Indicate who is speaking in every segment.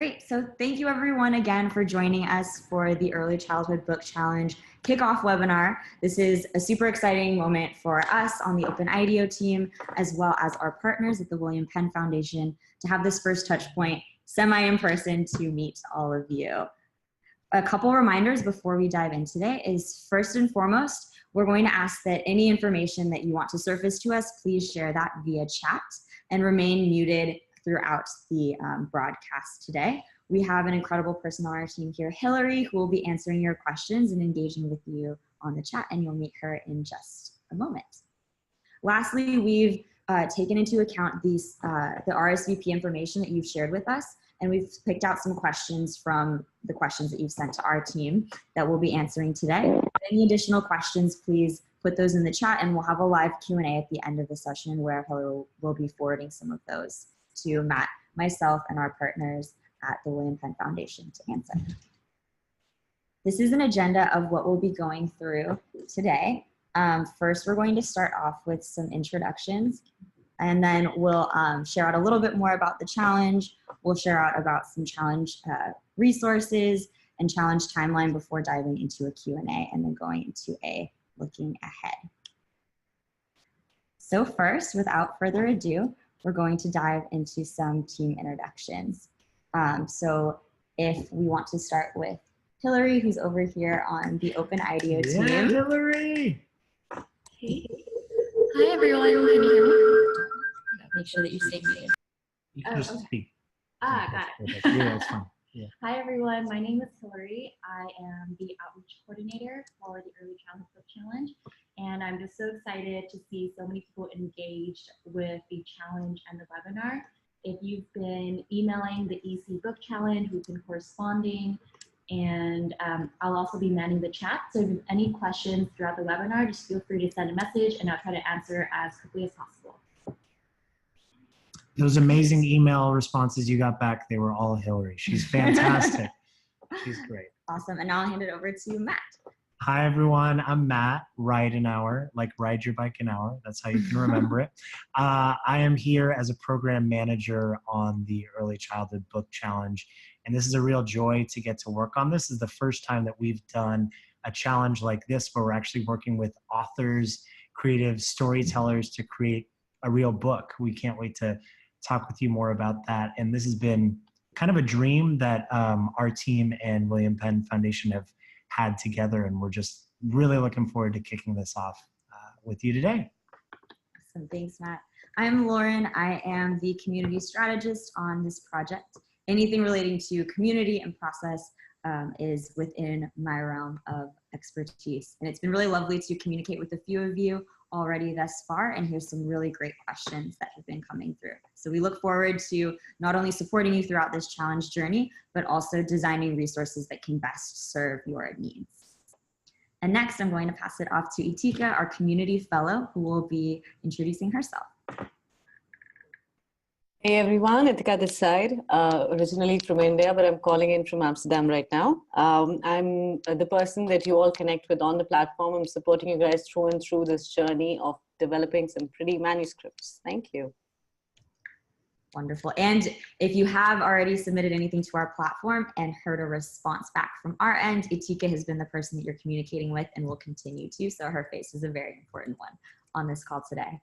Speaker 1: Great. So thank you everyone again for joining us for the Early Childhood Book Challenge Kickoff webinar. This is a super exciting moment for us on the OpenIDEO team, as well as our partners at the William Penn Foundation, to have this first touch point semi-in-person to meet all of you. A couple reminders before we dive in today is, first and foremost, we're going to ask that any information that you want to surface to us, please share that via chat and remain muted throughout the broadcast today. We have an incredible person on our team here, Hillary, who will be answering your questions and engaging with you on the chat, and you'll meet her in just a moment. Lastly, we've taken into account the RSVP information that you've shared with us, and we've picked out some questions from the questions that you've sent to our team that we'll be answering today. Any additional questions, please put those in the chat, and we'll have a live Q&A at the end of the session where Hillary will be forwarding some of those to Matt, myself, and our partners at the William Penn Foundation to answer. This is an agenda of what we'll be going through today. First, we're going to start off with some introductions, and then we'll share out a little bit more about the challenge. We'll share out about some challenge resources and challenge timeline before diving into a Q&A and then going into a looking ahead. So first, without further ado, we're going to dive into some team introductions. So if we want to start with Hillary, who's over here on the OpenIDEO team.
Speaker 2: Yeah, Hillary!
Speaker 3: Hey. Hi, everyone. Can you hear me? Make sure that you stay muted.
Speaker 2: You can just speak.
Speaker 3: Got it.
Speaker 2: Yeah, that's fine. Yeah.
Speaker 3: Hi, everyone. My name is Hillary. I am the outreach coordinator for the Early Childhood Book Challenge. And I'm just so excited to see so many people engaged with the challenge and the webinar. If you've been emailing the EC Book Challenge, we've been corresponding, and I'll also be manning the chat. So if you have any questions throughout the webinar, just feel free to send a message and I'll try to answer as quickly as possible.
Speaker 2: Those amazing email responses you got back, they were all Hillary. She's fantastic. She's great.
Speaker 1: Awesome. And now I'll hand it over to Matt.
Speaker 2: Hi, everyone. I'm Matt, Ride an Hour, like ride your bike an hour. That's how you can remember it. I am here as a program manager on the Early Childhood Book Challenge. And this is a real joy to get to work on. This is the first time that we've done a challenge like this where we're actually working with authors, creative storytellers to create a real book. We can't wait to talk with you more about that. And this has been kind of a dream that our team and William Penn Foundation have had together, and we're just really looking forward to kicking this off with you today.
Speaker 1: Awesome. Thanks, Matt. I'm Lauren. I am the community strategist on this project. Anything relating to community and process is within my realm of expertise. And it's been really lovely to communicate with a few of you already thus far, and here's some really great questions that have been coming through. So we look forward to not only supporting you throughout this challenge journey, but also designing resources that can best serve your needs. And next, I'm going to pass it off to Itika, our community fellow, who will be introducing herself.
Speaker 4: Hey everyone, Itika this side, originally from India, but I'm calling in from Amsterdam right now. I'm the person that you all connect with on the platform. I'm supporting you guys through and through this journey of developing some pretty manuscripts. Thank you.
Speaker 1: Wonderful. And if you have already submitted anything to our platform and heard a response back from our end, Itika has been the person that you're communicating with and will continue to, so her face is a very important one on this call today.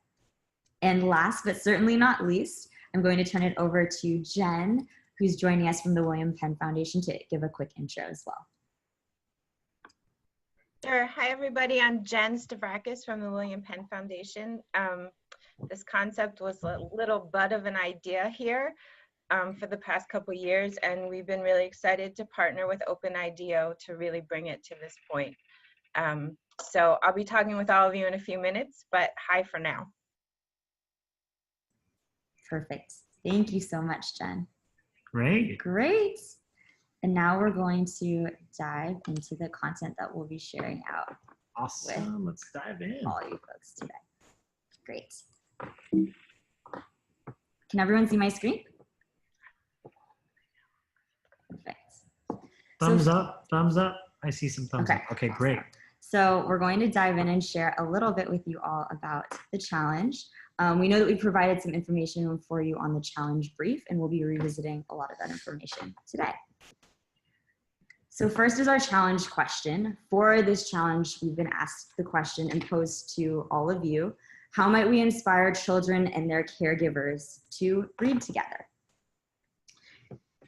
Speaker 1: And last but certainly not least, I'm going to turn it over to Jen, who's joining us from the William Penn Foundation, to give a quick intro as well.
Speaker 5: Sure. Hi, everybody. I'm Jen Stavrakis from the William Penn Foundation. This concept was a little bud of an idea here for the past couple years, and we've been really excited to partner with OpenIDEO to really bring it to this point. So I'll be talking with all of you in a few minutes, but hi for now.
Speaker 1: Perfect. Thank you so much, Jen.
Speaker 2: Great.
Speaker 1: Great. And now we're going to dive into the content that we'll be sharing out.
Speaker 2: Awesome. Let's dive in.
Speaker 1: All you folks today. Great. Can everyone see my screen? Perfect.
Speaker 2: Thumbs up. Thumbs up. I see some thumbs up. Okay, great.
Speaker 1: So we're going to dive in and share a little bit with you all about the challenge. We know that we provided some information for you on the challenge brief, and we'll be revisiting a lot of that information today. So first is our challenge question. For this challenge, we've been asked the question and posed to all of you: how might we inspire children and their caregivers to read together?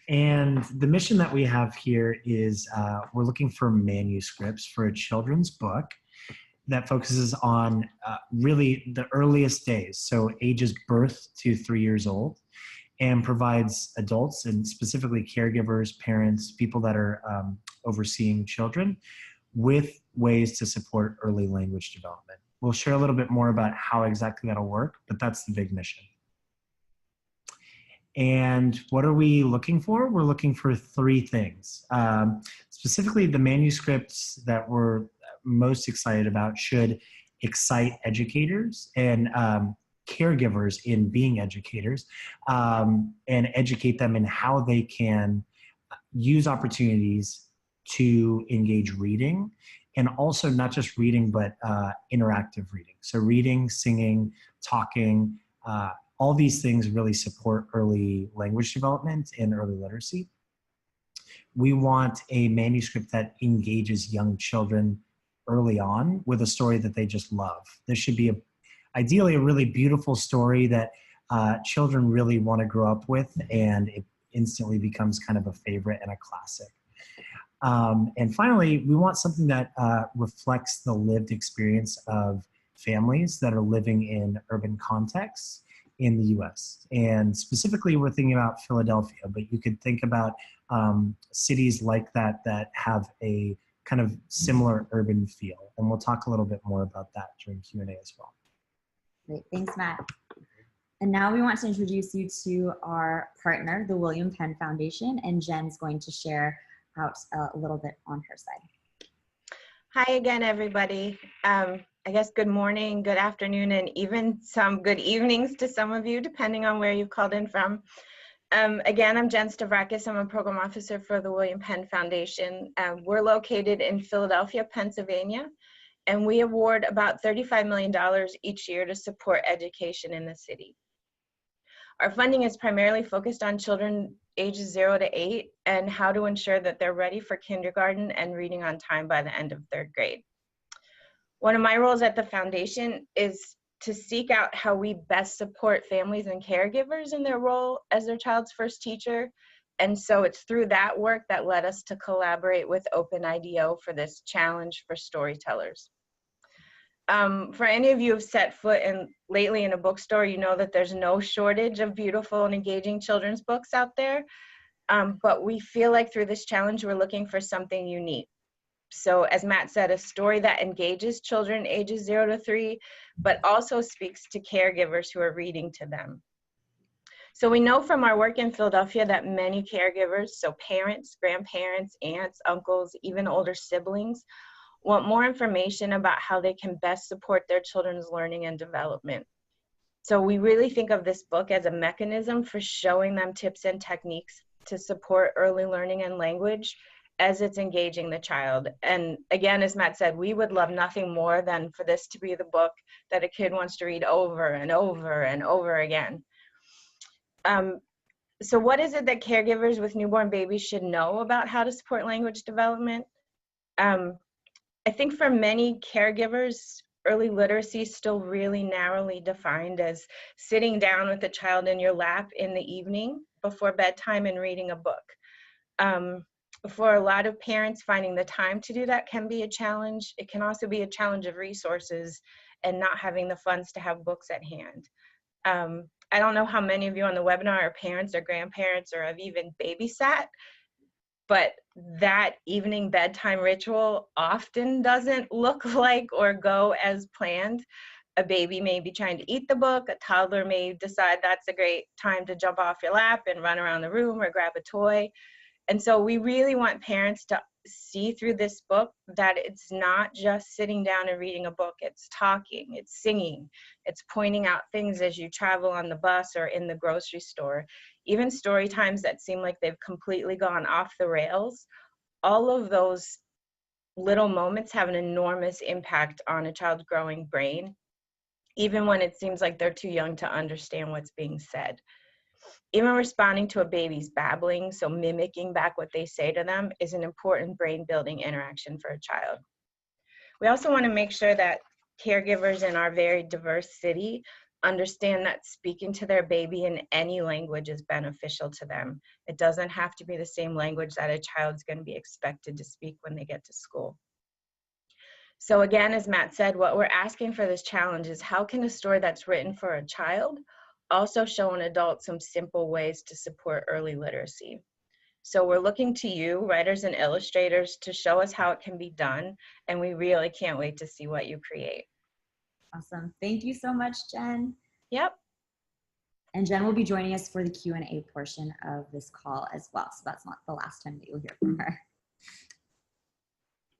Speaker 2: And the mission that we have here is we're looking for manuscripts for a children's book that focuses on really the earliest days, so ages birth to 3 years old, and provides adults and specifically caregivers, parents, people that are overseeing children with ways to support early language development. We'll share a little bit more about how exactly that'll work, but that's the big mission. And what are we looking for? We're looking for 3 things. Specifically, the manuscripts that we're most excited about should excite educators and caregivers in being educators, and educate them in how they can use opportunities to engage reading, and also not just reading, but interactive reading. So reading, singing, talking, all these things really support early language development and early literacy. We want a manuscript that engages young children early on with a story that they just love. This should be ideally a really beautiful story that children really want to grow up with, and it instantly becomes kind of a favorite and a classic. And finally, we want something that reflects the lived experience of families that are living in urban contexts in the US. And specifically, we're thinking about Philadelphia, but you could think about cities like that that have a kind of similar urban feel. And we'll talk a little bit more about that during Q&A as well.
Speaker 1: Great, thanks, Matt. And now we want to introduce you to our partner, the William Penn Foundation, and Jen's going to share out a little bit on her side.
Speaker 5: Hi again, everybody. I guess good morning, good afternoon, and even some good evenings to some of you, depending on where you've called in from. Again, I'm Jen Stavrakis. I'm a program officer for the William Penn Foundation. We're located in Philadelphia, Pennsylvania, and we award about $35 million each year to support education in the city. Our funding is primarily focused on children ages 0 to 8 and how to ensure that they're ready for kindergarten and reading on time by the end of 3rd grade. One of my roles at the foundation is to seek out how we best support families and caregivers in their role as their child's first teacher. And so it's through that work that led us to collaborate with OpenIDEO for this challenge for storytellers. For any of you who've set foot lately in a bookstore, you know that there's no shortage of beautiful and engaging children's books out there. But we feel like through this challenge, we're looking for something unique. So as Matt said, a story that engages children ages 0 to 3, but also speaks to caregivers who are reading to them. So we know from our work in Philadelphia that many caregivers, so parents, grandparents, aunts, uncles, even older siblings, want more information about how they can best support their children's learning and development. So we really think of this book as a mechanism for showing them tips and techniques to support early learning and language as it's engaging the child. And again, as Matt said, we would love nothing more than for this to be the book that a kid wants to read over and over and over again. So what is it that caregivers with newborn babies should know about how to support language development? I think for many caregivers, early literacy is still really narrowly defined as sitting down with a child in your lap in the evening before bedtime and reading a book. For a lot of parents, finding the time to do that can be a challenge. It can also be a challenge of resources and not having the funds to have books at hand. I don't know how many of you on the webinar are parents or grandparents or have even babysat, but that evening bedtime ritual often doesn't look like or go as planned. A baby may be trying to eat the book, a toddler may decide that's a great time to jump off your lap and run around the room or grab a toy. And so we really want parents to see through this book that it's not just sitting down and reading a book, it's talking, it's singing, it's pointing out things as you travel on the bus or in the grocery store. Even story times that seem like they've completely gone off the rails, all of those little moments have an enormous impact on a child's growing brain, even when it seems like they're too young to understand what's being said. Even responding to a baby's babbling, so mimicking back what they say to them, is an important brain building interaction for a child. We also want to make sure that caregivers in our very diverse city understand that speaking to their baby in any language is beneficial to them. It doesn't have to be the same language that a child's going to be expected to speak when they get to school. So again, as Matt said, what we're asking for this challenge is how can a story that's written for a child also show an adult some simple ways to support early literacy? So we're looking to you, writers and illustrators, to show us how it can be done, and we really can't wait to see what you create.
Speaker 1: Awesome. Thank you so much, Jen.
Speaker 5: Yep.
Speaker 1: And Jen will be joining us for the Q&A portion of this call as well. So that's not the last time that you'll hear from her.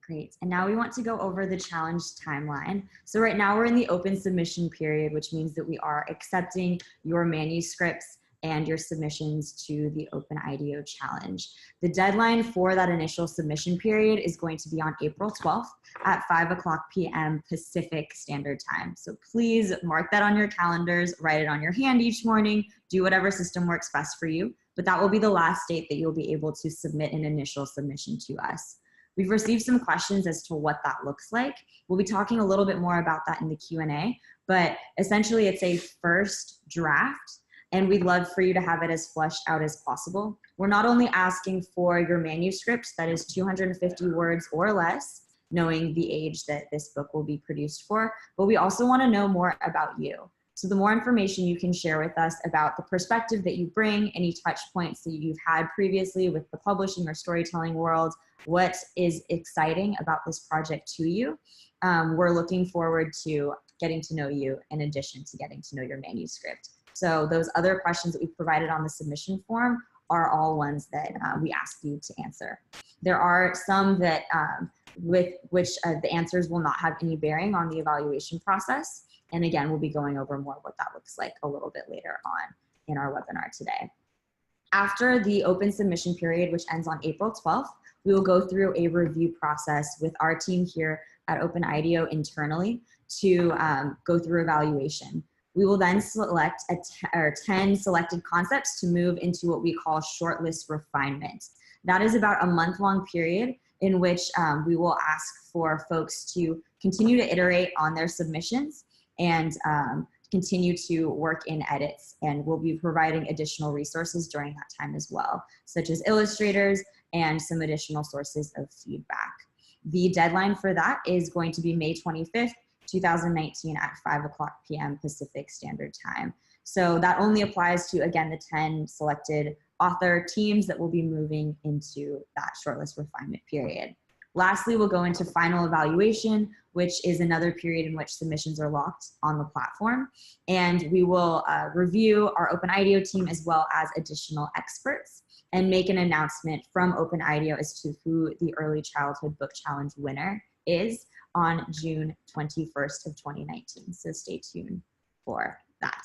Speaker 1: Great. And now we want to go over the challenge timeline. So right now we're in the open submission period, which means that we are accepting your manuscripts and your submissions to the OpenIDEO challenge. The deadline for that initial submission period is going to be on April 12th at 5:00 p.m. Pacific Standard Time. So please mark that on your calendars, write it on your hand each morning, do whatever system works best for you. But that will be the last date that you'll be able to submit an initial submission to us. We've received some questions as to what that looks like. We'll be talking a little bit more about that in the Q&A, but essentially it's a first draft, and we'd love for you to have it as fleshed out as possible. We're not only asking for your manuscript that is 250 words or less, knowing the age that this book will be produced for, but we also want to know more about you. So the more information you can share with us about the perspective that you bring, any touch points that you've had previously with the publishing or storytelling world, what is exciting about this project to you. We're looking forward to getting to know you in addition to getting to know your manuscript. So those other questions that we provided on the submission form are all ones that we ask you to answer. There are some that with which the answers will not have any bearing on the evaluation process. And again, we'll be going over more what that looks like a little bit later on in our webinar today. After the open submission period, which ends on April 12th, we will go through a review process with our team here at OpenIDEO internally to go through evaluation. We will then select 10 selected concepts to move into what we call shortlist refinement. That is about a month-long period in which we will ask for folks to continue to iterate on their submissions and continue to work in edits, and we'll be providing additional resources during that time as well, such as illustrators and some additional sources of feedback. The deadline for that is going to be May 25th, 2019 at 5:00 p.m. Pacific Standard Time. So that only applies to, again, the 10 selected author teams that will be moving into that shortlist refinement period. Lastly, we'll go into final evaluation, which is another period in which submissions are locked on the platform. And we will review our OpenIDEO team as well as additional experts and make an announcement from OpenIDEO as to who the Early Childhood Book Challenge winner is on June 21st of 2019. So stay tuned for that.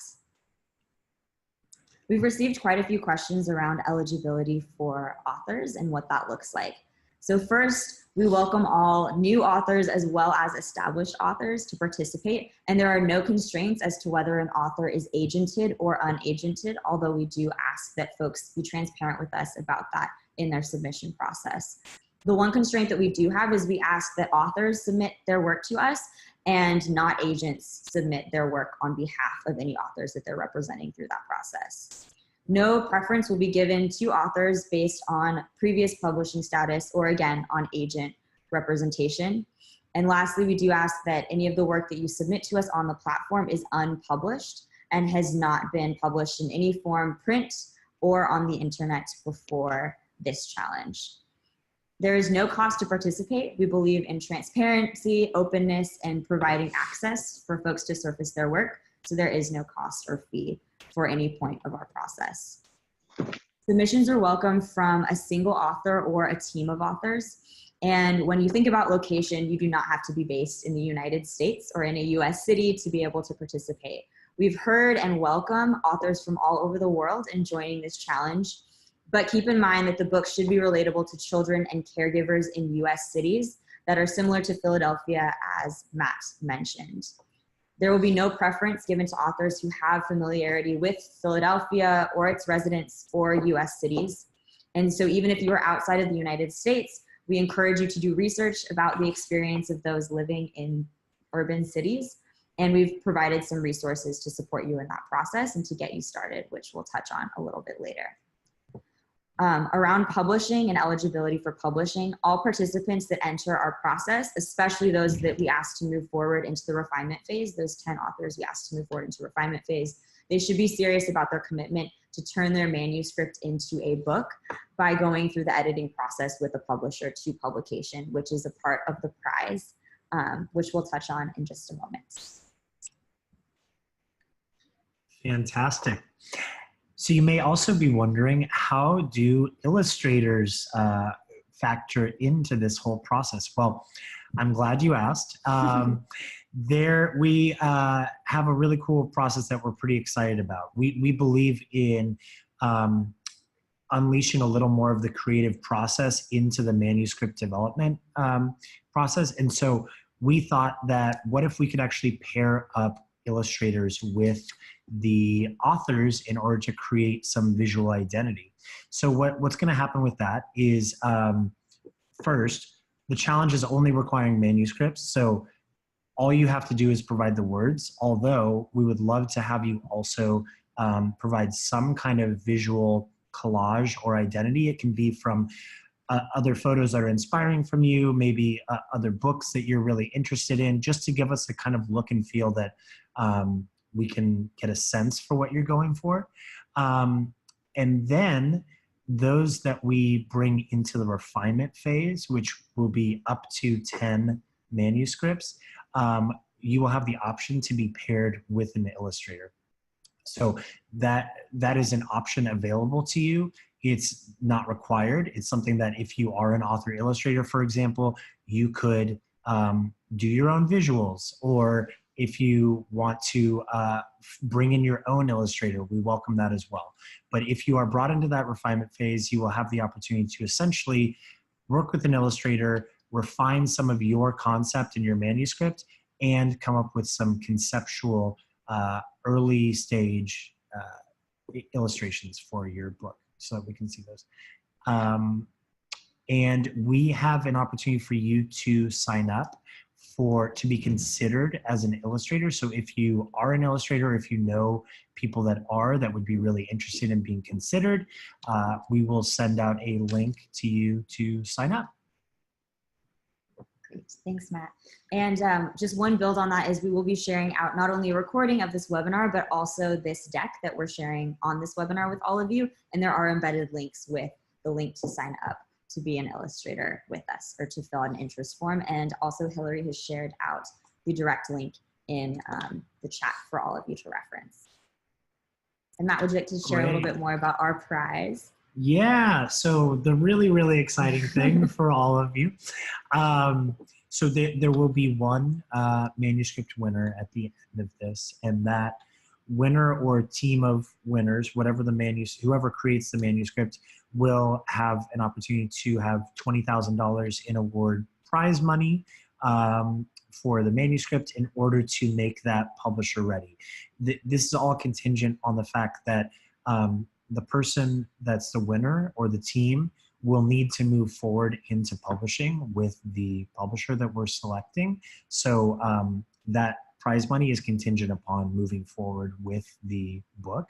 Speaker 1: We've received quite a few questions around eligibility for authors and what that looks like. So first, we welcome all new authors as well as established authors to participate, and there are no constraints as to whether an author is agented or unagented, although we do ask that folks be transparent with us about that in their submission process. The one constraint that we do have is we ask that authors submit their work to us and not agents submit their work on behalf of any authors that they're representing through that process. No preference will be given to authors based on previous publishing status or, again, on agent representation. And lastly, we do ask that any of the work that you submit to us on the platform is unpublished and has not been published in any form, print or on the internet before this challenge. There is no cost to participate. We believe in transparency, openness, and providing access for folks to surface their work. So there is no cost or fee for any point of our process. Submissions are welcome from a single author or a team of authors. And when you think about location, you do not have to be based in the United States or in a US city to be able to participate. We've heard and welcome authors from all over the world in joining this challenge, but keep in mind that the book should be relatable to children and caregivers in US cities, that are similar to Philadelphia, as Matt mentioned. There will be no preference given to authors who have familiarity with Philadelphia or its residents or US cities. And so even if you are outside of the United States, we encourage you to do research about the experience of those living in urban cities. And we've provided some resources to support you in that process and to get you started, which we'll touch on a little bit later. Around publishing and eligibility for publishing, all participants that enter our process, especially those that we ask to move forward into the refinement phase, those 10 authors we asked to move forward into refinement phase, they should be serious about their commitment to turn their manuscript into a book by going through the editing process with a publisher to publication, which is a part of the prize, which we'll touch on in just a moment.
Speaker 2: Fantastic. So you may also be wondering, how do illustrators factor into this whole process? Well, I'm glad you asked. We have a really cool process that we're pretty excited about. We believe in unleashing a little more of the creative process into the manuscript development process. And so we thought that what if we could actually pair up illustrators with the authors in order to create some visual identity. So what's going to happen with that is, first, the challenge is only requiring manuscripts. So all you have to do is provide the words, although we would love to have you also provide some kind of visual collage or identity. It can be from other photos that are inspiring from you, maybe other books that you're really interested in, just to give us a kind of look and feel that we can get a sense for what you're going for. And then those that we bring into the refinement phase, which will be up to 10 manuscripts, you will have the option to be paired with an illustrator. So that is an option available to you. It's not required. It's something that if you are an author illustrator, for example, you could do your own visuals, or if you want to bring in your own illustrator, we welcome that as well. But if you are brought into that refinement phase, you will have the opportunity to essentially work with an illustrator, refine some of your concept in your manuscript, and come up with some conceptual early stage illustrations for your book so that we can see those. And we have an opportunity for you to sign up to be considered as an illustrator. So if you are an illustrator, if you know people that would be really interested in being considered, we will send out a link to you to sign up.
Speaker 1: Great, thanks, Matt. And just one build on that is we will be sharing out not only a recording of this webinar, but also this deck that we're sharing on this webinar with all of you. And there are embedded links with the link to sign up to be an illustrator with us, or to fill out an interest form. And also Hillary has shared out the direct link in the chat for all of you to reference. And Matt, would you like to share a little bit more about our prize?
Speaker 2: Yeah, so the really, really exciting thing for all of you. So there will be one manuscript winner at the end of this, and that winner or team of winners, whoever creates the manuscript, will have an opportunity to have $20,000 in award prize money for the manuscript in order to make that publisher ready. This is all contingent on the fact that the person that's the winner or the team will need to move forward into publishing with the publisher that we're selecting. So that prize money is contingent upon moving forward with the book.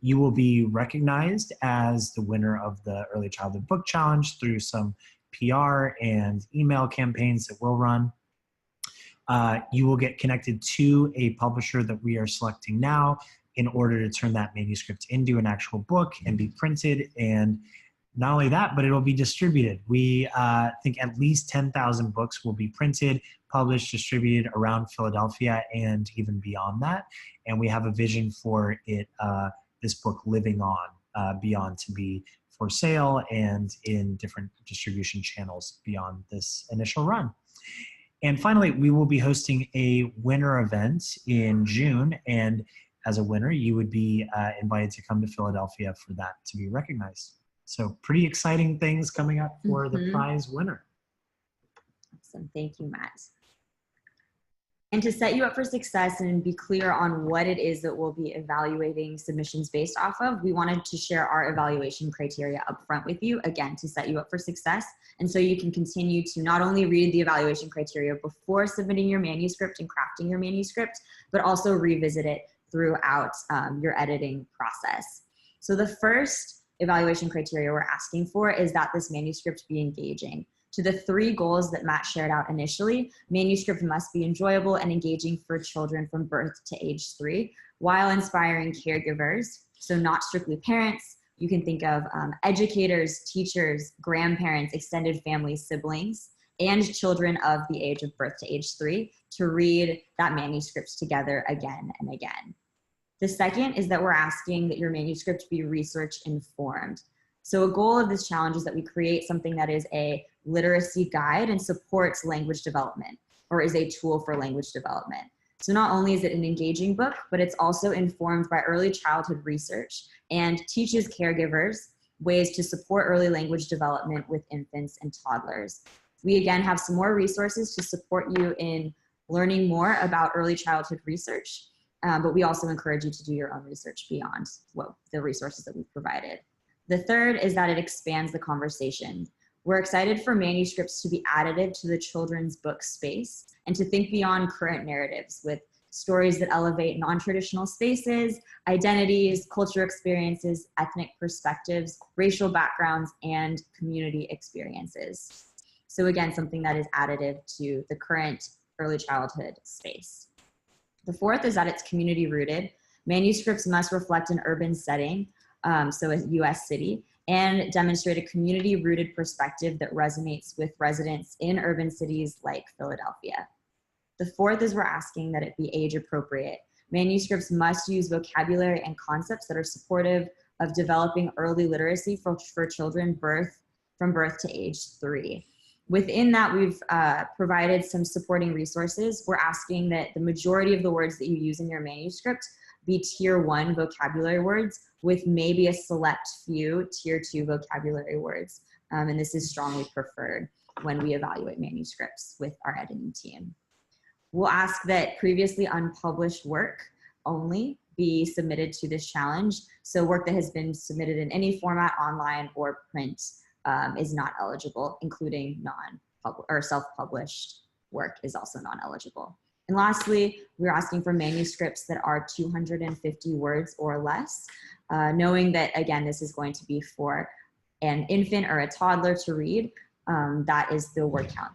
Speaker 2: You will be recognized as the winner of the Early Childhood Book Challenge through some PR and email campaigns that we'll run. You will get connected to a publisher that we are selecting now in order to turn that manuscript into an actual book and be printed. And not only that, but it'll be distributed. We think at least 10,000 books will be printed, published, distributed around Philadelphia and even beyond that. And we have a vision for it, this book living on beyond to be for sale and in different distribution channels beyond this initial run. And finally, we will be hosting a winner event in June. And as a winner, you would be invited to come to Philadelphia for that to be recognized. So pretty exciting things coming up for the prize winner.
Speaker 1: Awesome. Thank you, Matt. And to set you up for success and be clear on what it is that we'll be evaluating submissions based off of, we wanted to share our evaluation criteria up front with you, again, to set you up for success. And so you can continue to not only read the evaluation criteria before submitting your manuscript and crafting your manuscript, but also revisit it throughout your editing process. So the first evaluation criteria we're asking for is that this manuscript be engaging. To the 3 goals that Matt shared out initially, manuscript must be enjoyable and engaging for children from birth to age 3, while inspiring caregivers, so not strictly parents. You can think of educators, teachers, grandparents, extended family, siblings, and children of the age of birth to age 3 to read that manuscript together again and again. The second is that we're asking that your manuscript be research informed. So a goal of this challenge is that we create something that is a literacy guide and supports language development, or is a tool for language development. So not only is it an engaging book, but it's also informed by early childhood research and teaches caregivers ways to support early language development with infants and toddlers. We again have some more resources to support you in learning more about early childhood research, but we also encourage you to do your own research beyond the resources that we've provided. The third is that it expands the conversation. We're excited for manuscripts to be additive to the children's book space and to think beyond current narratives with stories that elevate non-traditional spaces, identities, cultural experiences, ethnic perspectives, racial backgrounds, and community experiences. So again, something that is additive to the current early childhood space. The fourth is that it's community rooted. Manuscripts must reflect an urban setting, so a US city, and demonstrate a community-rooted perspective that resonates with residents in urban cities like Philadelphia. The fourth is we're asking that it be age-appropriate. Manuscripts must use vocabulary and concepts that are supportive of developing early literacy for children from birth to age 3. Within that, we've provided some supporting resources. We're asking that the majority of the words that you use in your manuscript be tier 1 vocabulary words with maybe a select few tier 2 vocabulary words. And this is strongly preferred when we evaluate manuscripts with our editing team. We'll ask that previously unpublished work only be submitted to this challenge. So work that has been submitted in any format, online or print, is not eligible, including self-published work is also non-eligible. And lastly, we're asking for manuscripts that are 250 words or less, knowing that, again, this is going to be for an infant or a toddler to read. That is the word count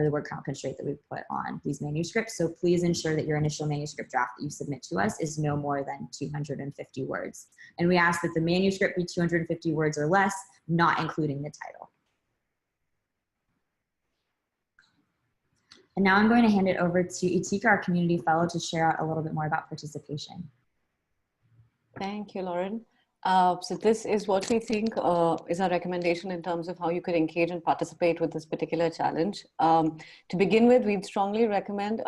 Speaker 1: the word count constraint that we've put on these manuscripts. So please ensure that your initial manuscript draft that you submit to us is no more than 250 words. And we ask that the manuscript be 250 words or less, not including the title. And now I'm going to hand it over to Itika, our community fellow, to share out a little bit more about participation.
Speaker 4: Thank you, Lauren. So this is what we think is our recommendation in terms of how you could engage and participate with this particular challenge. To begin with, we'd strongly recommend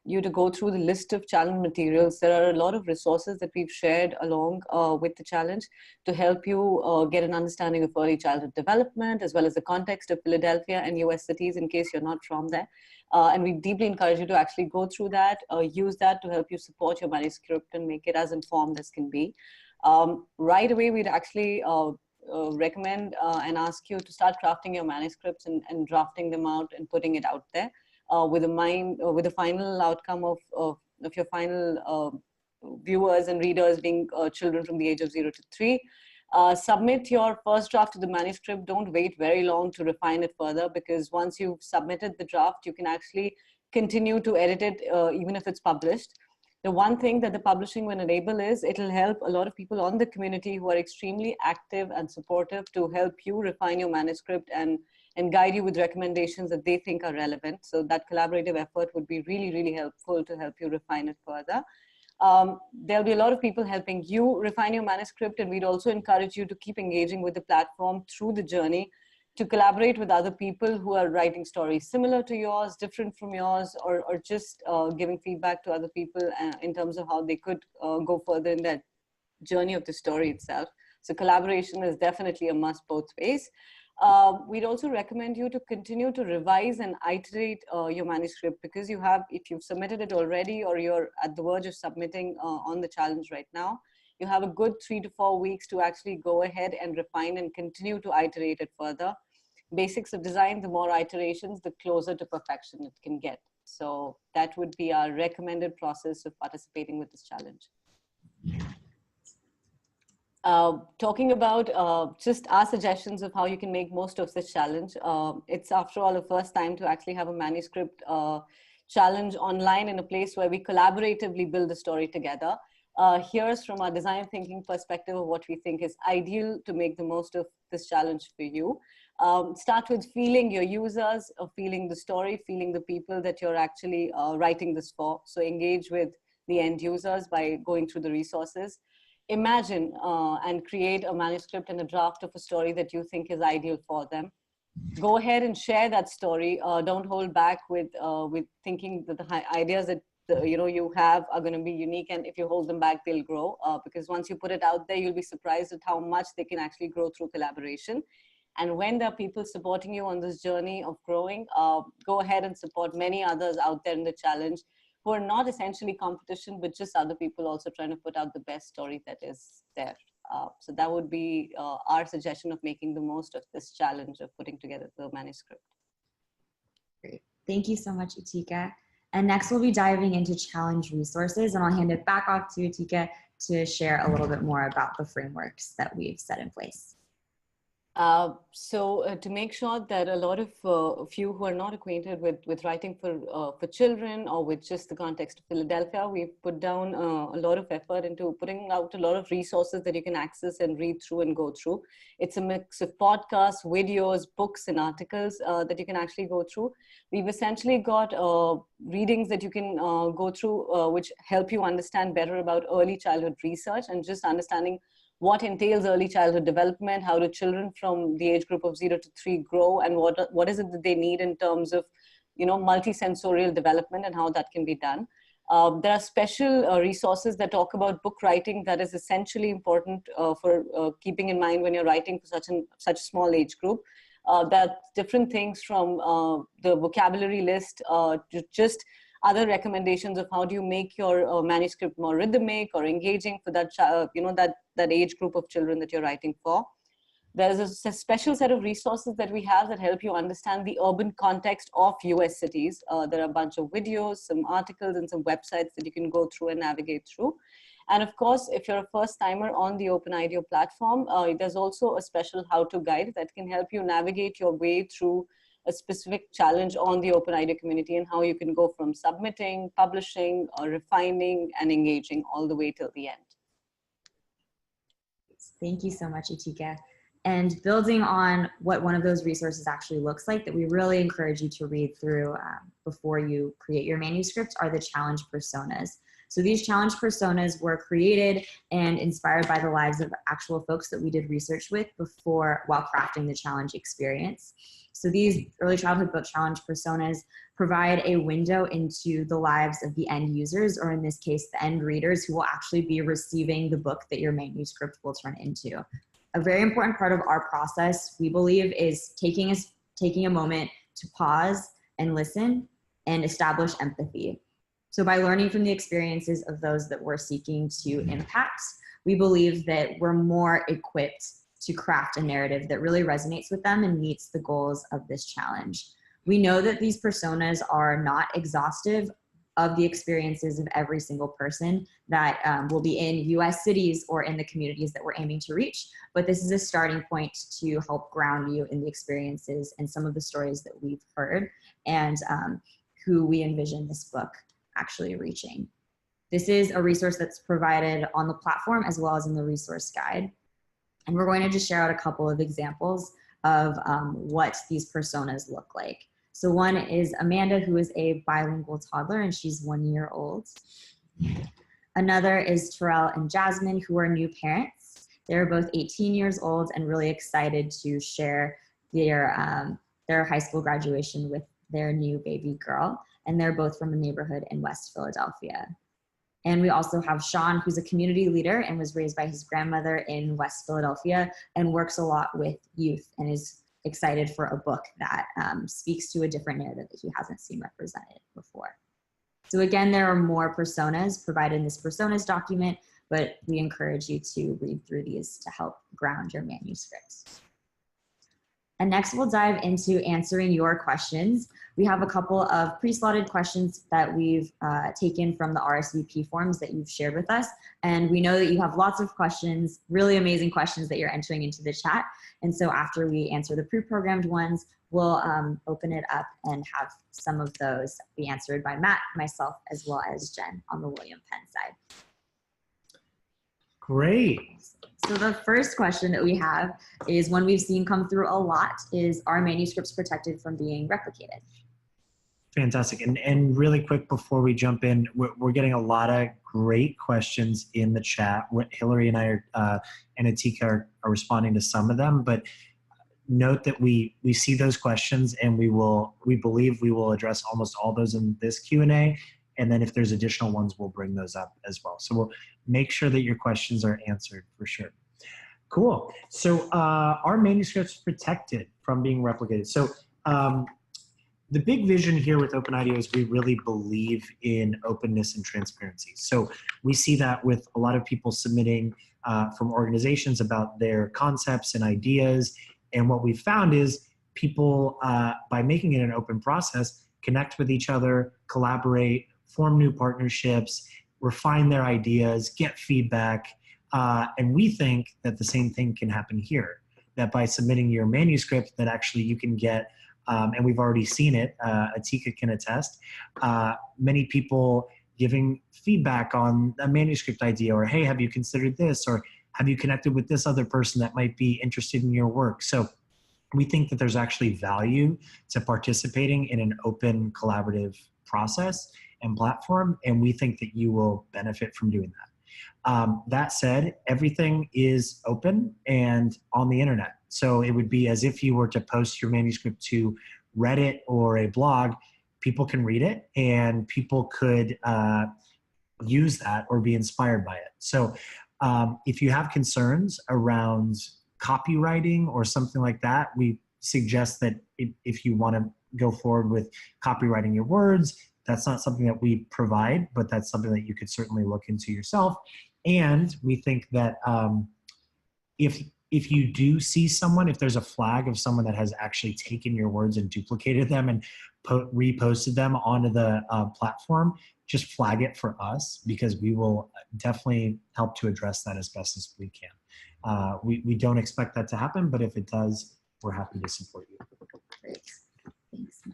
Speaker 4: you to go through the list of challenge materials. There are a lot of resources that we've shared along with the challenge to help you get an understanding of early childhood development, as well as the context of Philadelphia and US cities in case you're not from there. And we deeply encourage you to actually go through that, use that to help you support your manuscript and make it as informed as can be. Right away, we'd actually recommend and ask you to start crafting your manuscripts and drafting them out and putting it out there with the final outcome of your final viewers and readers being children from the age of 0 to 3. Submit your first draft to the manuscript. Don't wait very long to refine it further, because once you've submitted the draft, you can actually continue to edit it even if it's published. The one thing that the publishing will enable is it'll help a lot of people on the community who are extremely active and supportive to help you refine your manuscript and guide you with recommendations that they think are relevant. So that collaborative effort would be really, really helpful to help you refine it further. There'll be a lot of people helping you refine your manuscript, and we'd also encourage you to keep engaging with the platform through the journey, to collaborate with other people who are writing stories similar to yours, different from yours, or just giving feedback to other people in terms of how they could go further in that journey of the story itself. So collaboration is definitely a must both ways. We'd also recommend you to continue to revise and iterate your manuscript, because you have, if you've submitted it already or you're at the verge of submitting on the challenge right now, you have a good 3 to 4 weeks to actually go ahead and refine and continue to iterate it further. Basics of design, the more iterations, the closer to perfection it can get. So that would be our recommended process of participating with this challenge. Talking about just our suggestions of how you can make most of this challenge. It's after all the first time to actually have a manuscript challenge online in a place where we collaboratively build the story together. Here's from our design thinking perspective of what we think is ideal to make the most of this challenge for you. Start with feeling your users, feeling the story, feeling the people that you're actually writing this for. So engage with the end users by going through the resources. Imagine and create a manuscript and a draft of a story that you think is ideal for them. Go ahead and share that story. Don't hold back with thinking that the ideas that you have are going to be unique, and if you hold them back, they'll grow. Because once you put it out there, you'll be surprised at how much they can actually grow through collaboration. And when there are people supporting you on this journey of growing, go ahead and support many others out there in the challenge who are not essentially competition, but just other people also trying to put out the best story that is there. So that would be our suggestion of making the most of this challenge of putting together the manuscript.
Speaker 1: Great. Thank you so much, Utika. And next we'll be diving into challenge resources, and I'll hand it back off to Utika to share a little bit more about the frameworks that we've set in place.
Speaker 4: To make sure that a lot of you who are not acquainted with writing for children or with just the context of Philadelphia, we've put down a lot of effort into putting out a lot of resources that you can access and read through and go through. It's a mix of podcasts, videos, books, and articles that you can actually go through. We've essentially got readings that you can go through which help you understand better about early childhood research and just understanding what entails early childhood development, how do children from the age group of 0 to 3 grow, and what is it that they need in terms of, multisensorial development and how that can be done. There are special resources that talk about book writing that is essentially important for keeping in mind when you're writing for such a small age group. There are different things from the vocabulary list to just other recommendations of how do you make your manuscript more rhythmic or engaging for that that age group of children that you're writing for. There's a special set of resources that we have that help you understand the urban context of US cities. There are a bunch of videos, some articles, and some websites that you can go through and navigate through. And of course, if you're a first timer on the OpenIDEO platform, there's also a special how-to guide that can help you navigate your way through a specific challenge on the OpenIDEO community and how you can go from submitting, publishing, or refining, and engaging all the way till the end.
Speaker 1: Thank you so much, Utika. And building on what one of those resources actually looks like that we really encourage you to read through before you create your manuscript are the challenge personas. So these challenge personas were created and inspired by the lives of actual folks that we did research with while crafting the challenge experience. So these early childhood book challenge personas provide a window into the lives of the end users, or in this case, the end readers who will actually be receiving the book that your manuscript will turn into. A very important part of our process, we believe, is taking a moment to pause and listen and establish empathy. So by learning from the experiences of those that we're seeking to impact, we believe that we're more equipped to craft a narrative that really resonates with them and meets the goals of this challenge. We know that these personas are not exhaustive of the experiences of every single person that will be in US cities or in the communities that we're aiming to reach, but this is a starting point to help ground you in the experiences and some of the stories that we've heard and who we envision this book actually reaching. This is a resource that's provided on the platform as well as in the resource guide. And we're going to just share out a couple of examples of what these personas look like. So one is Amanda, who is a bilingual toddler, and she's 1 year old. Another is Terrell and Jasmine, who are new parents. They're both 18 years old and really excited to share their high school graduation with their new baby girl. And they're both from a neighborhood in West Philadelphia. And we also have Sean, who's a community leader and was raised by his grandmother in West Philadelphia and works a lot with youth and is excited for a book that speaks to a different narrative that he hasn't seen represented before. So again, there are more personas provided in this personas document, but we encourage you to read through these to help ground your manuscripts. And next we'll dive into answering your questions. We have a couple of pre-slotted questions that we've taken from the RSVP forms that you've shared with us. And we know that you have lots of questions, really amazing questions that you're entering into the chat. And so after we answer the pre-programmed ones, we'll open it up and have some of those be answered by Matt, myself, as well as Jen on the William Penn side.
Speaker 2: Great.
Speaker 1: So the first question that we have is one we've seen come through a lot is, are manuscripts protected from being replicated?
Speaker 2: Fantastic. And really quick before we jump in, we're getting a lot of great questions in the chat. Hillary and I and Atika are responding to some of them, but note that we see those questions and we believe we will address almost all those in this Q&A. And then if there's additional ones, we'll bring those up as well. So we'll make sure that your questions are answered for sure. Cool. So our manuscripts protected from being replicated. So the big vision here with OpenIDEO is we really believe in openness and transparency. So we see that with a lot of people submitting from organizations about their concepts and ideas. And what we found is people, by making it an open process, connect with each other, collaborate, form new partnerships, refine their ideas, get feedback. And we think that the same thing can happen here, that by submitting your manuscript that actually you can get, and we've already seen it, Atika can attest, many people giving feedback on a manuscript idea, or hey, have you considered this? Or have you connected with this other person that might be interested in your work? So we think that there's actually value to participating in an open collaborative process and platform, and we think that you will benefit from doing that. That said, everything is open and on the internet. So it would be as if you were to post your manuscript to Reddit or a blog. People can read it and people could use that or be inspired by it. So if you have concerns around copywriting or something like that, we suggest that if you want to go forward with copywriting your words, that's not something that we provide, but that's something that you could certainly look into yourself. And we think that if you do see someone, if there's a flag of someone that has actually taken your words and duplicated them and reposted them onto the platform, just flag it for us, because we will definitely help to address that as best as we can. We don't expect that to happen, but if it does, we're happy to support you.
Speaker 1: Great. Thanks, Matt.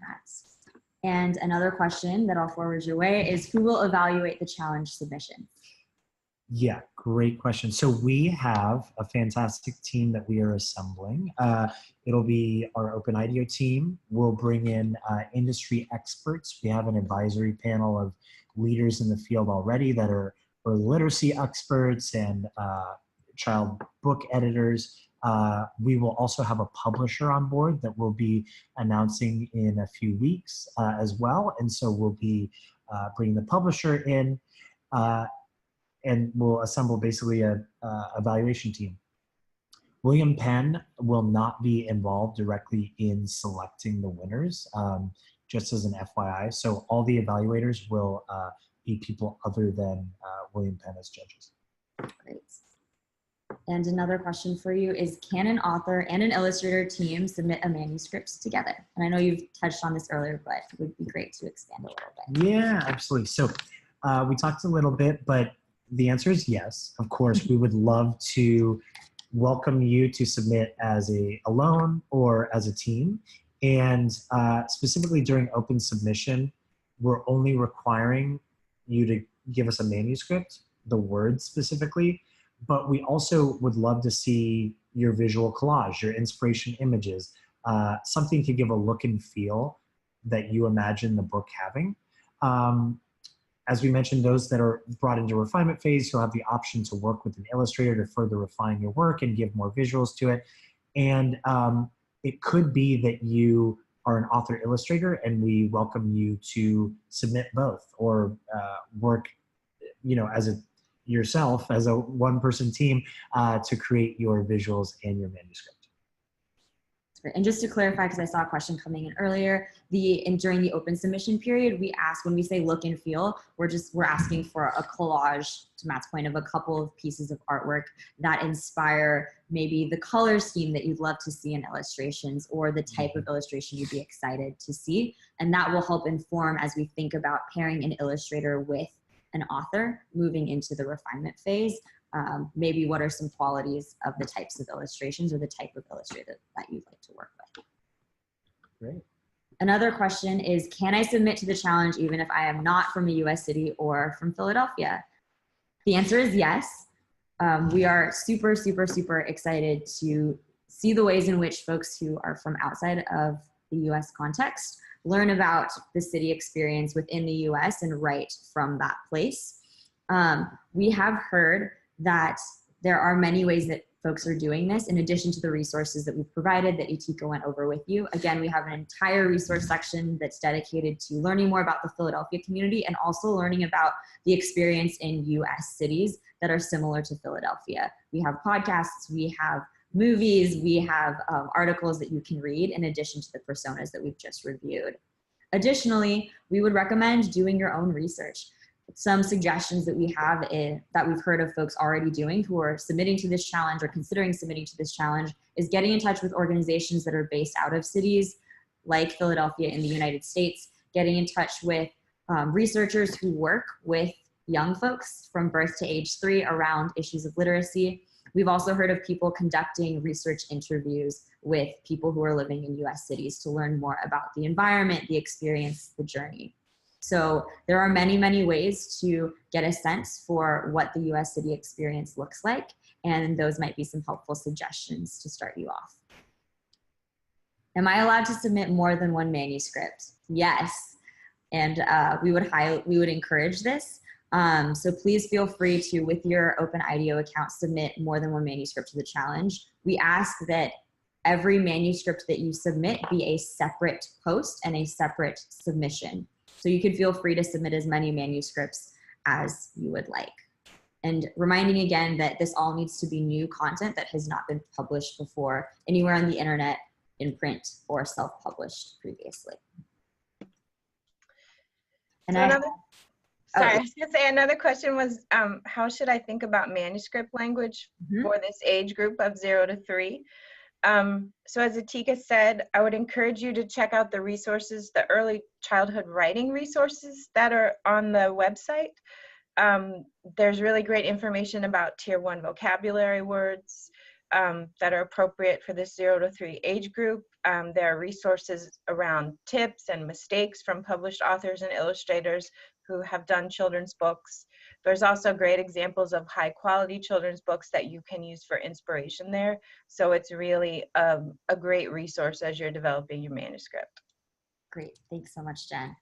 Speaker 1: And another question that I'll forward your way is, who will evaluate the challenge submissions?
Speaker 2: Yeah, great question. So we have a fantastic team that we are assembling. It'll be our OpenIDEO team. We'll bring in industry experts. We have an advisory panel of leaders in the field already that are literacy experts and child book editors. We will also have a publisher on board that we'll be announcing in a few weeks as well. And so we'll be bringing the publisher in and we'll assemble basically a evaluation team. William Penn will not be involved directly in selecting the winners, just as an FYI. So all the evaluators will be people other than William Penn as judges.
Speaker 1: Great. And another question for you is, can an author and an illustrator team submit a manuscript together? And I know you've touched on this earlier, but it would be great to expand a little bit. Yeah,
Speaker 2: absolutely. So we talked a little bit, but the answer is yes. Of course, we would love to welcome you to submit as alone or as a team. And specifically during open submission, we're only requiring you to give us a manuscript, the words specifically, but we also would love to see your visual collage, your inspiration images, something to give a look and feel that you imagine the book having. As we mentioned, those that are brought into refinement phase, you'll have the option to work with an illustrator to further refine your work and give more visuals to it. And it could be that you are an author illustrator and we welcome you to submit both, or work, as yourself as a one-person team to create your visuals and your manuscript.
Speaker 1: And just to clarify, because I saw a question coming in earlier, during the open submission period, we ask, when we say look and feel, we're asking for a collage, to Matt's point, of a couple of pieces of artwork that inspire maybe the color scheme that you'd love to see in illustrations, or the type of illustration you'd be excited to see. And that will help inform as we think about pairing an illustrator with an author moving into the refinement phase. Maybe what are some qualities of the types of illustrations or the type of illustrator that you'd like to work with.
Speaker 2: Great.
Speaker 1: Another question is, can I submit to the challenge even if I am not from a US city or from Philadelphia? The answer is yes. We are super, super, super excited to see the ways in which folks who are from outside of the US context learn about the city experience within the US and write from that place. We have heard that there are many ways that folks are doing this, in addition to the resources that we've provided that Utika went over with you. Again, we have an entire resource section that's dedicated to learning more about the Philadelphia community and also learning about the experience in US cities that are similar to Philadelphia. We have podcasts, we have movies, we have articles that you can read in addition to the personas that we've just reviewed. Additionally, we would recommend doing your own research. Some suggestions that we have that we've heard of folks already doing who are submitting to this challenge or considering submitting to this challenge is getting in touch with organizations that are based out of cities like Philadelphia in the United States, getting in touch with researchers who work with young folks from birth to age 3 around issues of literacy. We've also heard of people conducting research interviews with people who are living in US cities to learn more about the environment, the experience, the journey. So there are many, many ways to get a sense for what the US city experience looks like, and those might be some helpful suggestions to start you off. Am I allowed to submit more than one manuscript? Yes, and we would encourage this. So please feel free to, with your OpenIDEO account, submit more than one manuscript to the challenge. We ask that every manuscript that you submit be a separate post and a separate submission. So you can feel free to submit as many manuscripts as you would like. And reminding again that this all needs to be new content that has not been published before anywhere on the internet, in print, or self-published previously. And
Speaker 5: so I was gonna say another question was, how should I think about manuscript language for this age group of 0 to 3? So as Utika said, I would encourage you to check out the resources, the early childhood writing resources that are on the website. There's really great information about Tier 1 vocabulary words that are appropriate for this 0 to 3 age group. There are resources around tips and mistakes from published authors and illustrators who have done children's books. There's also great examples of high quality children's books that you can use for inspiration there. So it's really a great resource as you're developing your manuscript.
Speaker 1: Great, thanks so much, Jen.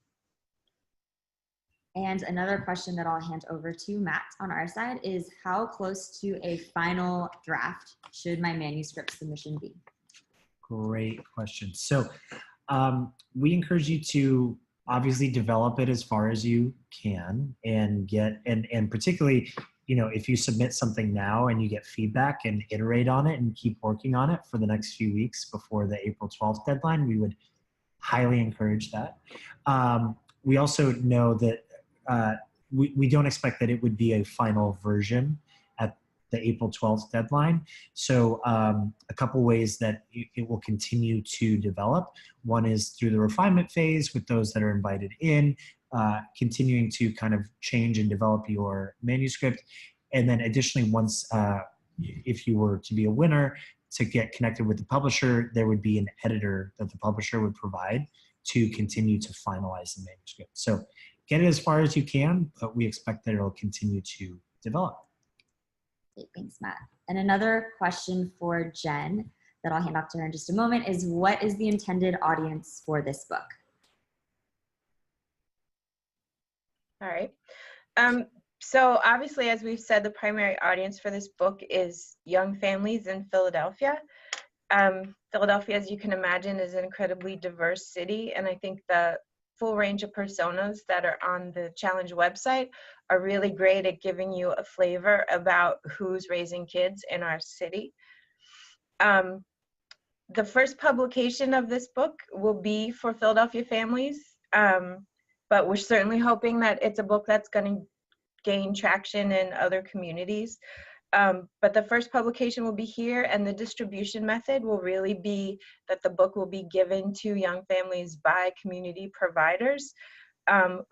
Speaker 1: And another question that I'll hand over to Matt on our side is, how close to a final draft should my manuscript submission be?
Speaker 2: Great question. So we encourage you to obviously develop it as far as you can and and particularly, you know, if you submit something now and you get feedback, and iterate on it and keep working on it for the next few weeks before the April 12th deadline, we would highly encourage that. We also know that we don't expect that it would be a final version at the April 12th deadline. So a couple ways that it will continue to develop. One is through the refinement phase with those that are invited in, continuing to kind of change and develop your manuscript. And then additionally, once, if you were to be a winner, to get connected with the publisher, there would be an editor that the publisher would provide to continue to finalize the manuscript. So get it as far as you can, but we expect that it'll continue to develop.
Speaker 1: Great, thanks, Matt. And another question for Jen that I'll hand off to her in just a moment is, what is the intended audience for this book?
Speaker 5: All right. So obviously, as we've said, the primary audience for this book is young families in Philadelphia. Philadelphia, as you can imagine, is an incredibly diverse city, and I think the full range of personas that are on the challenge website are really great at giving you a flavor about who's raising kids in our city. The first publication of this book will be for Philadelphia families, but we're certainly hoping that it's a book that's going to gain traction in other communities. But the first publication will be here, and the distribution method will really be that the book will be given to young families by community providers,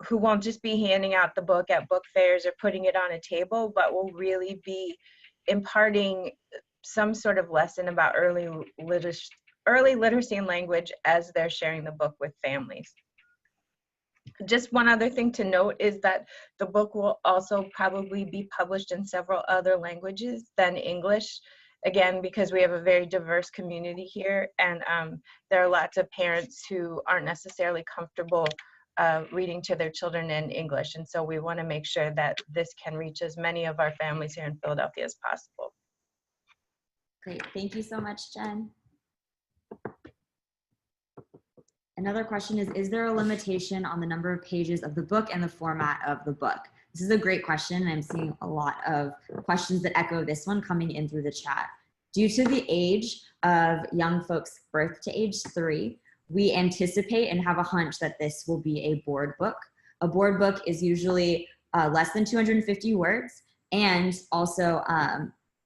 Speaker 5: who won't just be handing out the book at book fairs or putting it on a table, but will really be imparting some sort of lesson about early literacy and language as they're sharing the book with families. Just one other thing to note is that the book will also probably be published in several other languages than English, again, because we have a very diverse community here, and there are lots of parents who aren't necessarily comfortable reading to their children in English, and so we want to make sure that this can reach as many of our families here in Philadelphia as possible.
Speaker 1: Great, thank you so much, Jen. Another question is there a limitation on the number of pages of the book and the format of the book? This is a great question. I'm seeing a lot of questions that echo this one coming in through the chat. Due to the age of young folks birth to age 3, we anticipate and have a hunch that this will be a board book. A board book is usually less than 250 words and also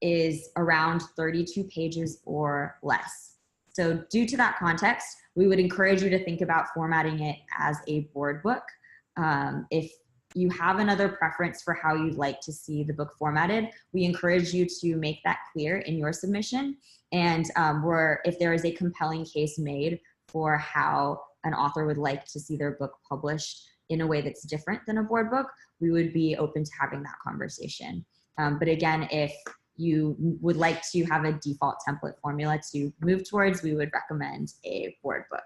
Speaker 1: is around 32 pages or less. So due to that context, we would encourage you to think about formatting it as a board book. If you have another preference for how you'd like to see the book formatted, we encourage you to make that clear in your submission. And if there is a compelling case made for how an author would like to see their book published in a way that's different than a board book, we would be open to having that conversation. But again, if you would like to have a default template formula to move towards, we would recommend a board book.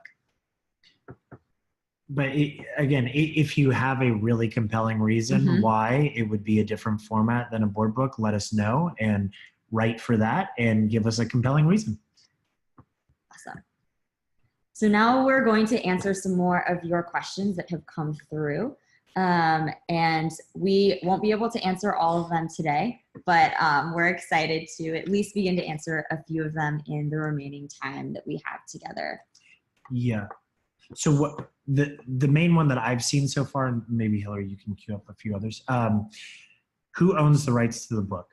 Speaker 2: But again, if you have a really compelling reason why it would be a different format than a board book, let us know and write for that and give us a compelling reason.
Speaker 1: Awesome. So now we're going to answer some more of your questions that have come through. And we won't be able to answer all of them today, but we're excited to at least begin to answer a few of them in the remaining time that we have together.
Speaker 2: Yeah. So what the main one that I've seen so far, and maybe Hillary, you can queue up a few others. Who owns the rights to the book?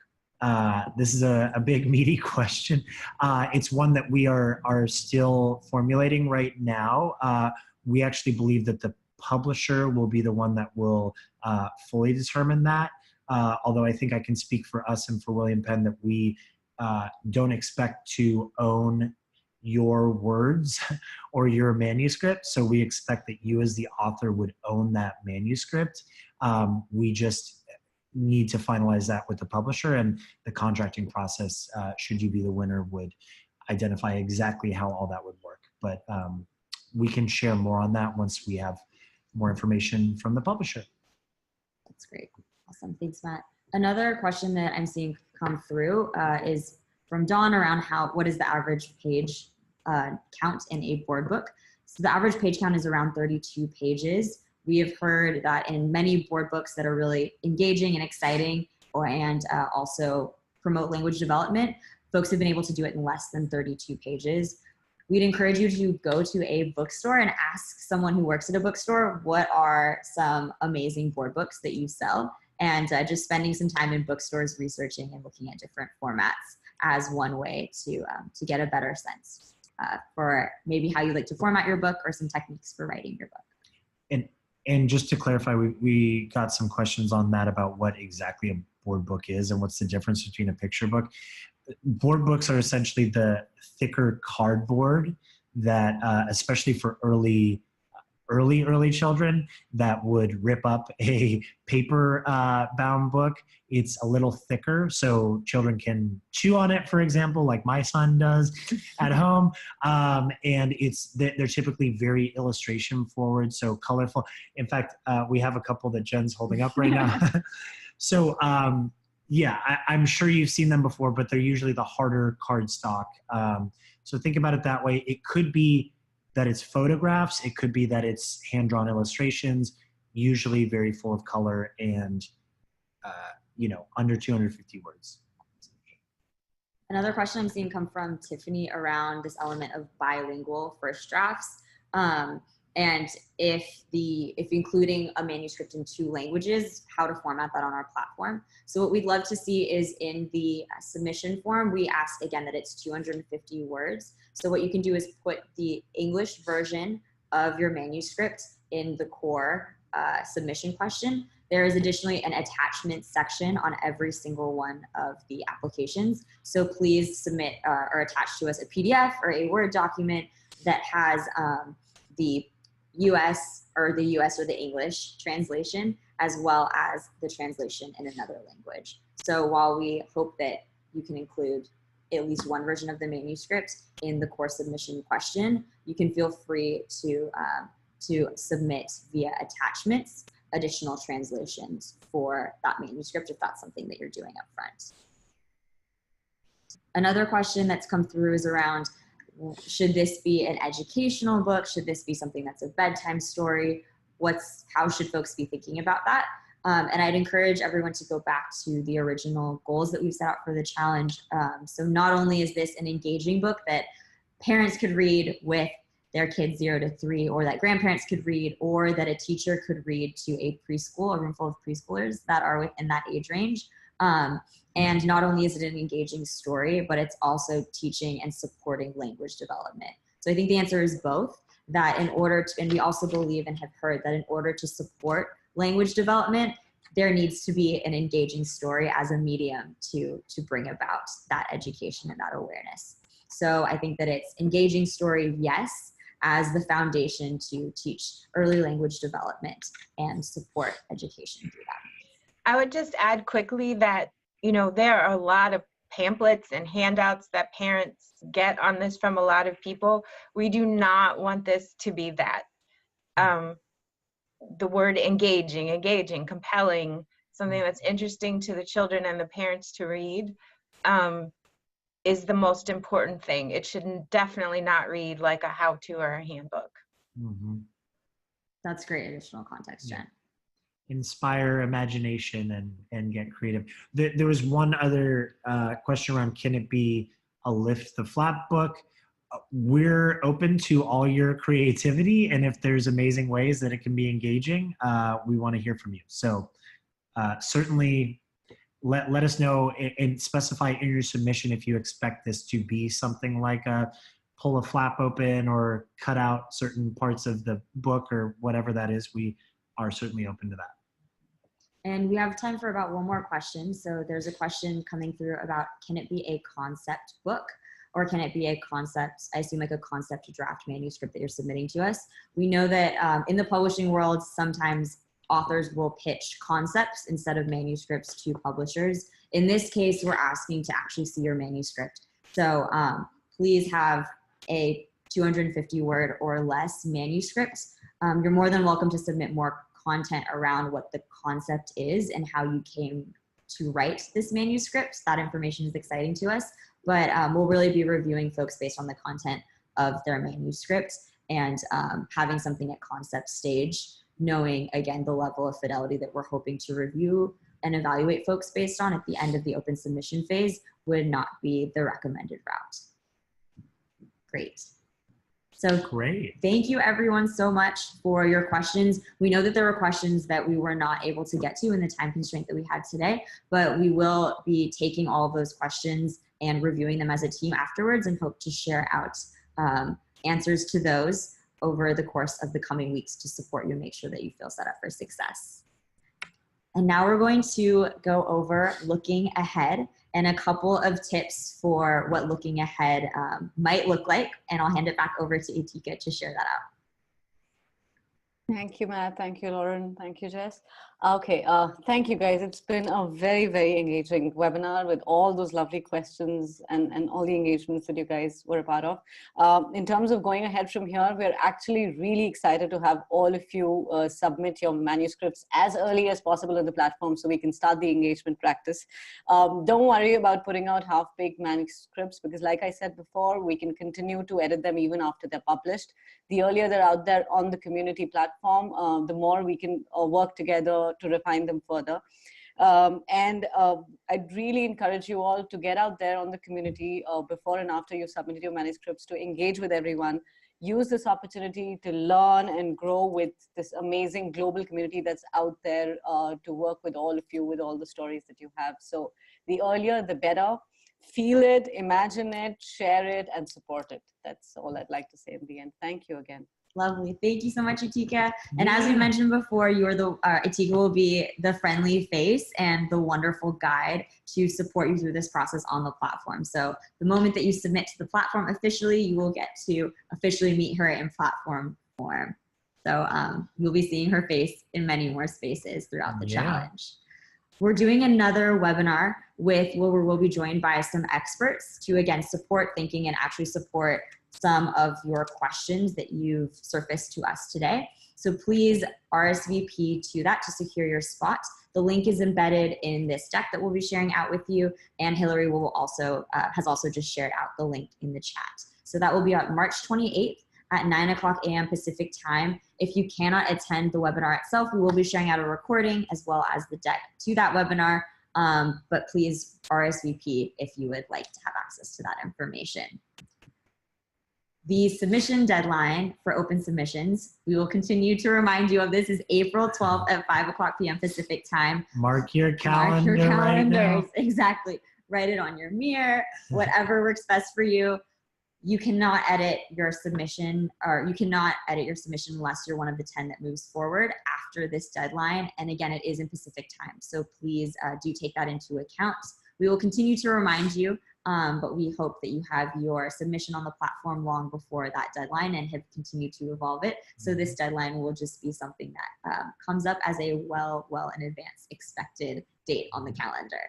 Speaker 2: This is a big meaty question. It's one that we are still formulating right now. We actually believe that the publisher will be the one that will fully determine that. Although I think I can speak for us and for William Penn that we don't expect to own your words or your manuscript. So we expect that you as the author would own that manuscript. We just need to finalize that with the publisher, and the contracting process, should you be the winner, would identify exactly how all that would work. But we can share more on that once we have more information from the publisher.
Speaker 1: That's great. Awesome. Thanks, Matt. Another question that I'm seeing come through is from Dawn around what is the average page count in a board book. So the average page count is around 32 pages. We have heard that in many board books that are really engaging and exciting and also promote language development, folks have been able to do it in less than 32 pages. We'd encourage you to go to a bookstore and ask someone who works at a bookstore what are some amazing board books that you sell, and just spending some time in bookstores researching and looking at different formats as one way to get a better sense for maybe how you like to format your book or some techniques for writing your book.
Speaker 2: And just to clarify, we got some questions on that about what exactly a board book is and what's the difference between a picture book. Board books are essentially the thicker cardboard that, especially for early children, that would rip up a paper bound book. It's a little thicker, so children can chew on it, for example, like my son does at home. And they're typically very illustration forward, so colorful. In fact, we have a couple that Jen's holding up right now. So yeah, I'm sure you've seen them before, but they're usually the harder cardstock. So think about it that way. It could be that it's photographs. It could be that it's hand-drawn illustrations, usually very full of color and, under 250 words.
Speaker 1: Another question I'm seeing come from Tiffany around this element of bilingual first drafts. And if including a manuscript in 2 languages, how to format that on our platform. So what we'd love to see is in the submission form, we ask again that it's 250 words. So what you can do is put the English version of your manuscript in the core submission question. There is additionally an attachment section on every single one of the applications. So please submit or attach to us a PDF or a Word document that has the US or the English translation, as well as the translation in another language. So while we hope that you can include at least one version of the manuscript in the core submission question, you can feel free to submit via attachments additional translations for that manuscript if that's something that you're doing up front. Another question that's come through is around, should this be an educational book? Should this be something that's a bedtime story? How should folks be thinking about that? And I'd encourage everyone to go back to the original goals that we've set out for the challenge. So not only is this an engaging book that parents could read with their kids 0 to 3, or that grandparents could read, or that a teacher could read to a preschool, a room full of preschoolers that are within that age range. And not only is it an engaging story, but it's also teaching and supporting language development. So I think the answer is both, that in order to, and we also believe and have heard that in order to support language development, there needs to be an engaging story as a medium to bring about that education and that awareness. So I think that it's engaging story, yes, as the foundation to teach early language development and support education through that.
Speaker 5: I would just add quickly that, you know, there are a lot of pamphlets and handouts that parents get on this from a lot of people. We do not want this to be that. The word engaging, compelling, something that's interesting to the children and the parents to read, is the most important thing. It should definitely not read like a how-to or a handbook.
Speaker 2: Mm-hmm.
Speaker 1: That's great additional context, Jen.
Speaker 2: Inspire imagination and get creative. There was one other question around, can it be a lift the flap book? We're open to all your creativity, and if there's amazing ways that it can be engaging, we want to hear from you. So certainly let us know and specify in your submission if you expect this to be something like a pull a flap open or cut out certain parts of the book or whatever that is. We are certainly open to that.
Speaker 1: And we have time for about one more question. So there's a question coming through about, can it be a concept book? Or can it be a concept, I assume like a concept draft manuscript that you're submitting to us? We know that in the publishing world, sometimes authors will pitch concepts instead of manuscripts to publishers. In this case, we're asking to actually see your manuscript. So please have a 250 word or less manuscript. You're more than welcome to submit more content around what the concept is and how you came to write this manuscript. That information is exciting to us, but we'll really be reviewing folks based on the content of their manuscript and having something at concept stage, knowing again the level of fidelity that we're hoping to review and evaluate folks based on at the end of the open submission phase would not be the recommended route. Great. So
Speaker 2: great.
Speaker 1: Thank you everyone so much for your questions. We know that there were questions that we were not able to get to in the time constraint that we had today, but we will be taking all of those questions and reviewing them as a team afterwards and hope to share out answers to those over the course of the coming weeks to support you and make sure that you feel set up for success. And now we're going to go over looking ahead and a couple of tips for what looking ahead might look like. And I'll hand it back over to Itika to share that out.
Speaker 4: Thank you, Matt. Thank you, Lauren. Thank you, Jess. Okay, thank you guys. It's been a very, very engaging webinar with all those lovely questions and all the engagements that you guys were a part of. In terms of going ahead from here, we're actually really excited to have all of you submit your manuscripts as early as possible on the platform so we can start the engagement practice. Don't worry about putting out half-baked manuscripts because like I said before, we can continue to edit them even after they're published. The earlier they're out there on the community platform, the more we can work together to refine them further. I'd really encourage you all to get out there on the community before and after you've submitted your manuscripts, to engage with everyone. Use this opportunity to learn and grow with this amazing global community that's out there to work with all of you, with all the stories that you have. So the earlier, the better. Feel it, imagine it, share it, and support it. That's all I'd like to say in the end. Thank you again.
Speaker 1: Lovely. Thank you so much, Atika. And as we mentioned before, Atika will be the friendly face and the wonderful guide to support you through this process on the platform. So the moment that you submit to the platform officially, you will get to officially meet her in platform form. So you'll be seeing her face in many more spaces throughout the challenge. We're doing another webinar where we'll be joined by some experts to, again, support thinking and actually support some of your questions that you've surfaced to us today. So please RSVP to that to secure your spot. The link is embedded in this deck that we'll be sharing out with you, and Hillary will also has also just shared out the link in the chat. So that will be on March 28th at 9:00 a.m. Pacific time. If you cannot attend the webinar itself, we will be sharing out a recording as well as the deck to that webinar, but please RSVP if you would like to have access to that information. The submission deadline for open submissions, we will continue to remind you of this, is April 12th at 5:00 p.m. Pacific time.
Speaker 2: Mark your calendar.
Speaker 1: Mark your calendars.
Speaker 2: Right now.
Speaker 1: Exactly. Write it on your mirror, whatever works best for you. You cannot edit your submission, or you cannot edit your submission unless you're one of the 10 that moves forward after this deadline. And again, it is in Pacific time. So please do take that into account. We will continue to remind you, but we hope that you have your submission on the platform long before that deadline and have continued to evolve it. So this deadline will just be something that comes up as a well in advance expected date on the calendar.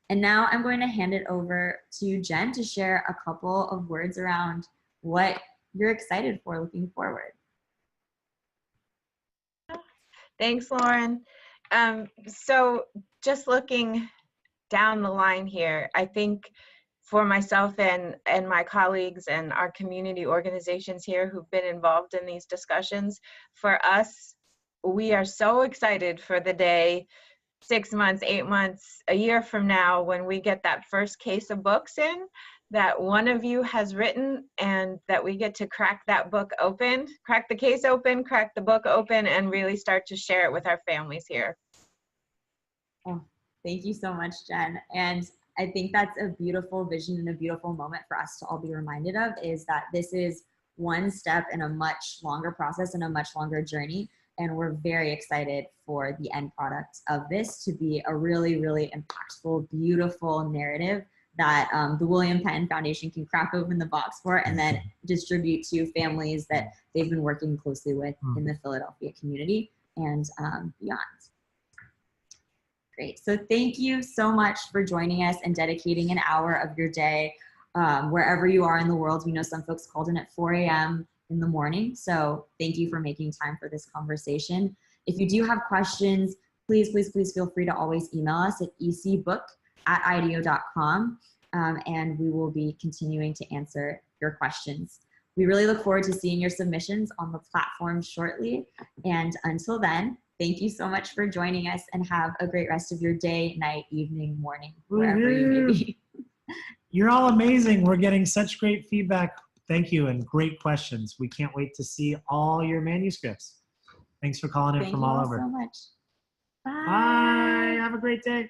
Speaker 1: And now I'm going to hand it over to Jen to share a couple of words around what you're excited for looking forward.
Speaker 5: Thanks, Lauren. So just looking down the line here, I think for myself and my colleagues and our community organizations here who've been involved in these discussions, for us, we are so excited for the day 6 months, 8 months, a year from now, when we get that first case of books in that one of you has written, and that we get to crack that book open, crack the case open, crack the book open, and really start to share it with our families here.
Speaker 1: Oh, thank you so much, Jen. And I think that's a beautiful vision and a beautiful moment for us to all be reminded of, is that this is one step in a much longer process and a much longer journey. And we're very excited for the end product of this to be a really, really impactful, beautiful narrative that the William Penn Foundation can crack open the box for and then distribute to families that they've been working closely with in the Philadelphia community and beyond. Great. So thank you so much for joining us and dedicating an hour of your day wherever you are in the world. We know some folks called in at 4 a.m. in the morning. So thank you for making time for this conversation. If you do have questions, please feel free to always email us at ecbook@ideo.com, and we will be continuing to answer your questions. We really look forward to seeing your submissions on the platform shortly. And until then, thank you so much for joining us, and have a great rest of your day, night, evening, morning, wherever you may be.
Speaker 2: You're all amazing. We're getting such great feedback. Thank you, and great questions. We can't wait to see all your manuscripts. Thanks for calling in from all over.
Speaker 1: Thank you all so much. Bye.
Speaker 2: Bye. Have a great day.